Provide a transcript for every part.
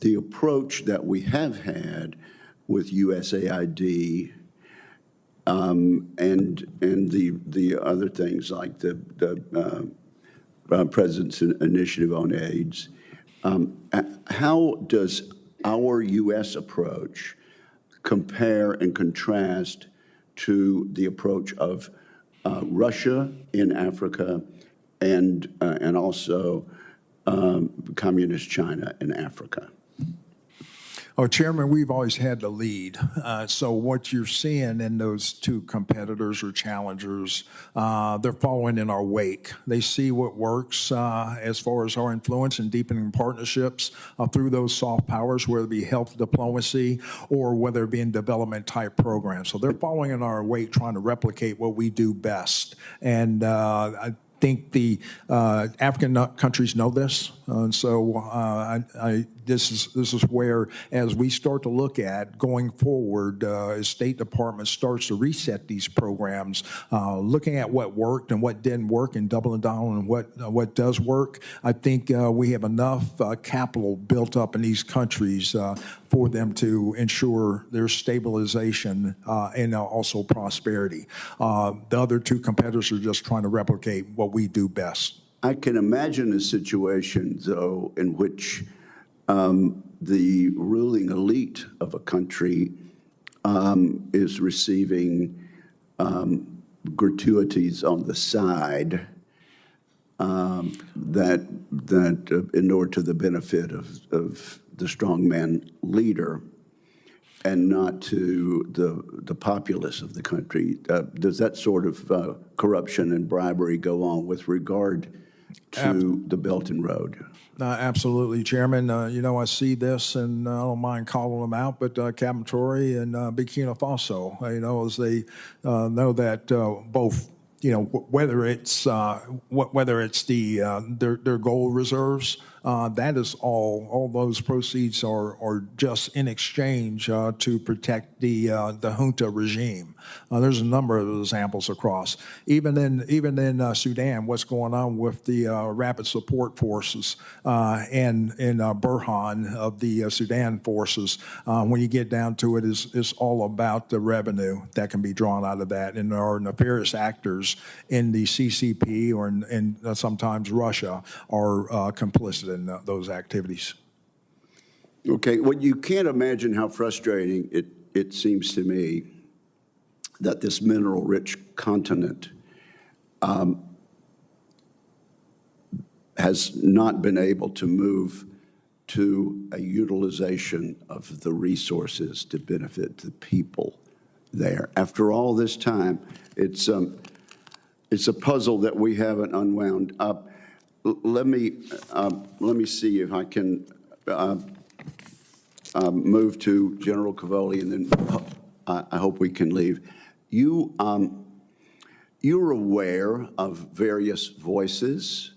the approach that we have had with USAID and the other things like the President's Initiative on AIDS, how does our U.S. approach compare and contrast to the approach of Russia in Africa and also Communist China in Africa? Oh, Chairman, we've always had the lead. So what you're seeing in those two competitors or challengers, they're following in our wake. They see what works as far as our influence and deepening partnerships through those soft powers, whether it be health diplomacy or whether it be in development type programs. So they're following in our wake, trying to replicate what we do best. And I think the African countries know this, and so this is where, as we start to look at going forward, as State Department starts to reset these programs, looking at what worked and what didn't work, and doubling down on what does work. I think we have enough capital built up in these countries for them to ensure their stabilization and also prosperity. The other two competitors are just trying to replicate what we do best. I can imagine a situation, though, in which the ruling elite of a country is receiving gratuities on the side that inure to the benefit of the strongman leader and not to the populace of the country. Does that sort of corruption and bribery go on with regard to the Belt and Road? Absolutely, Chairman. I see this, and I don't mind calling them out, but Captain Traore and Burkina Faso, as they know that both, whether it's their gold reserves, that is all those proceeds are just in exchange to protect the junta regime. There's a number of examples across. Even in Sudan, what's going on with the rapid support forces and Burhan of the Sudan forces, when you get down to it, is all about the revenue that can be drawn out of that. And there are nefarious actors in the CCP and sometimes Russia are complicit in those activities. Okay, well, you can't imagine how frustrating it seems to me that this mineral-rich continent has not been able to move to a utilization of the resources to benefit the people there. After all this time, it's a puzzle that we haven't unwound. Let me see if I can move to General Cavoli, and then I hope we can leave. You're aware of various voices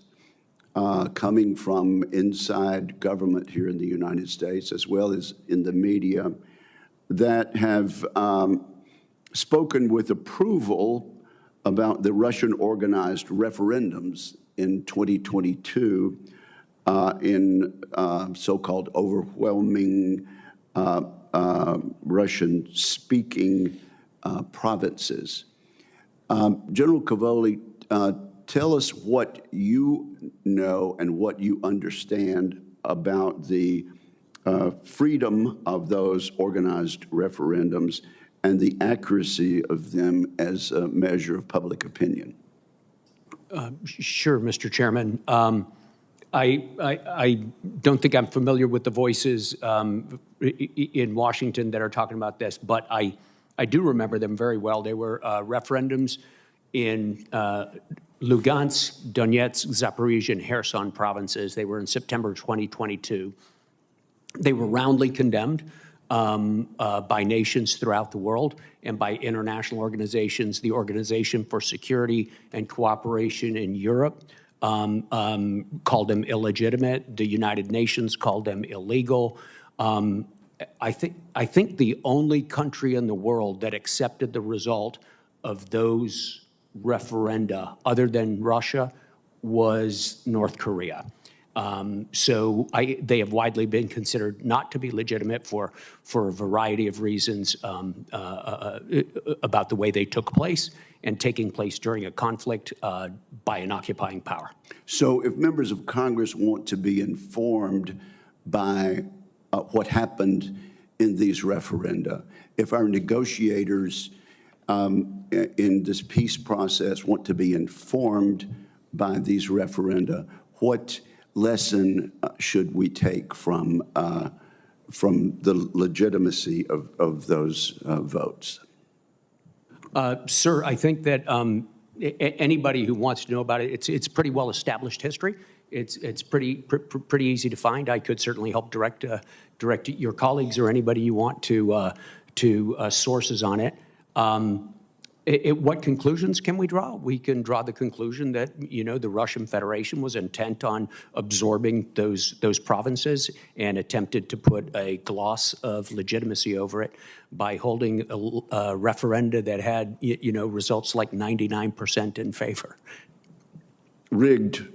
coming from inside government here in the United States, as well as in the media, that have spoken with approval about the Russian organized referendums in 2022 in so-called overwhelming Russian-speaking provinces. General Cavoli, tell us what you know and what you understand about the freedom of those organized referendums and the accuracy of them as a measure of public opinion. Sure, Mr. Chairman. I don't think I'm familiar with the voices in Washington that are talking about this, but I do remember them very well. They were referendums in Lugansk, Donetsk, Zaporizhia, and Kherson provinces. They were in September 2022. They were roundly condemned by nations throughout the world and by international organizations. The Organization for Security and Cooperation in Europe called them illegitimate. The United Nations called them illegal. I think the only country in the world that accepted the result of those referenda, other than Russia, was North Korea. So they have widely been considered not to be legitimate for a variety of reasons about the way they took place and taking place during a conflict by an occupying power. So if members of Congress want to be informed by what happened in these referenda, if our negotiators in this peace process want to be informed by these referenda, what lesson should we take from the legitimacy of those votes? Sir, I think that anybody who wants to know about it, it's pretty well established history. It's pretty easy to find. I could certainly help direct your colleagues or anybody you want to sources on it. What conclusions can we draw? We can draw the conclusion that, you know, the Russian Federation was intent on absorbing those provinces and attempted to put a gloss of legitimacy over it by holding a referenda that had, you know, results like 99% in favor. Rigged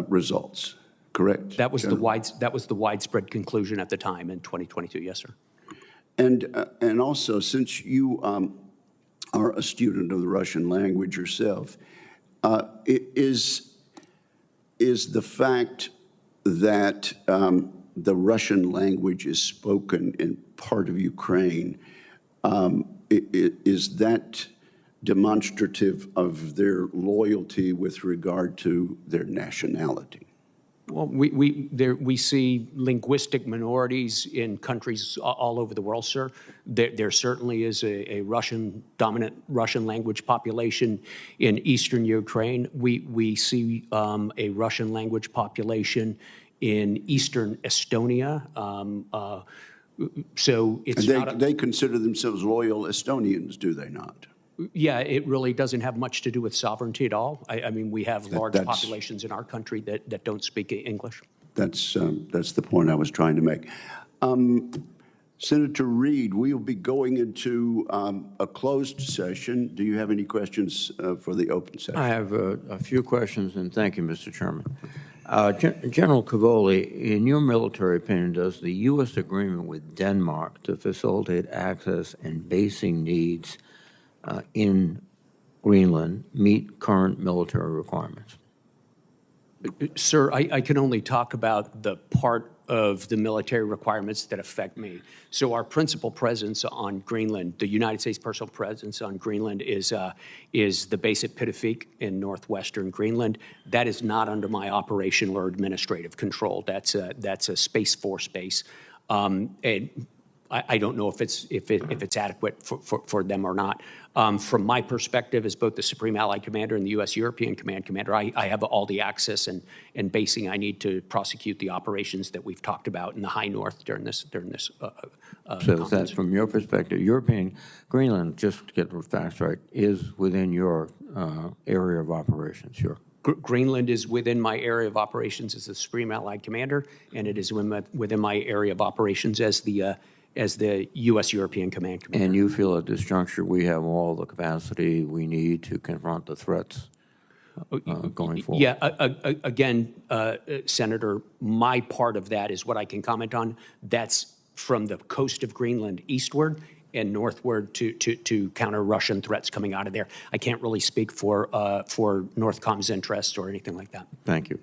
results, correct? That was the widespread conclusion at the time in 2022. Yes, sir. And also, since you are a student of the Russian language yourself, is the fact that the Russian language is spoken in part of Ukraine, is that demonstrative of their loyalty with regard to their nationality? Well, we see linguistic minorities in countries all over the world, sir. There certainly is a dominant Russian language population in eastern Ukraine. We see a Russian language population in eastern Estonia. So it's they consider themselves loyal Estonians, do they not? Yeah, it really doesn't have much to do with sovereignty at all. I mean, we have large populations in our country that don't speak English. That's the point I was trying to make. Senator Reed, we will be going into a closed session. Do you have any questions for the open session? I have a few questions, and thank you, Mr. Chairman. General Cavoli, in your military opinion, does the U.S. agreement with Denmark to facilitate access and basing needs in Greenland meet current military requirements? Sir, I can only talk about the part of the military requirements that affect me. So our principal presence on Greenland, the United States personal presence on Greenland, is the base at Pitufik in northwestern Greenland. That is not under my operational or administrative control. That's a Space Force base. And I don't know if it's adequate for them or not. From my perspective, as both the Supreme Allied Commander and the U.S. European Command Commander, I have all the access and basing I need to prosecute the operations that we've talked about in the High North during this. So is that, from your perspective, Greenland, just to get the facts right, is within your area of operations? Greenland is within my area of operations as the Supreme Allied Commander, and it is within my area of operations as the U.S. European Command Commander. And you feel at this juncture we have all the capacity we need to confront the threats going forward? Yeah, again, Senator, my part of that is what I can comment on. That's from the coast of Greenland eastward and northward to counter Russian threats coming out of there. I can't really speak for Northcom's interests or anything like that. Thank you.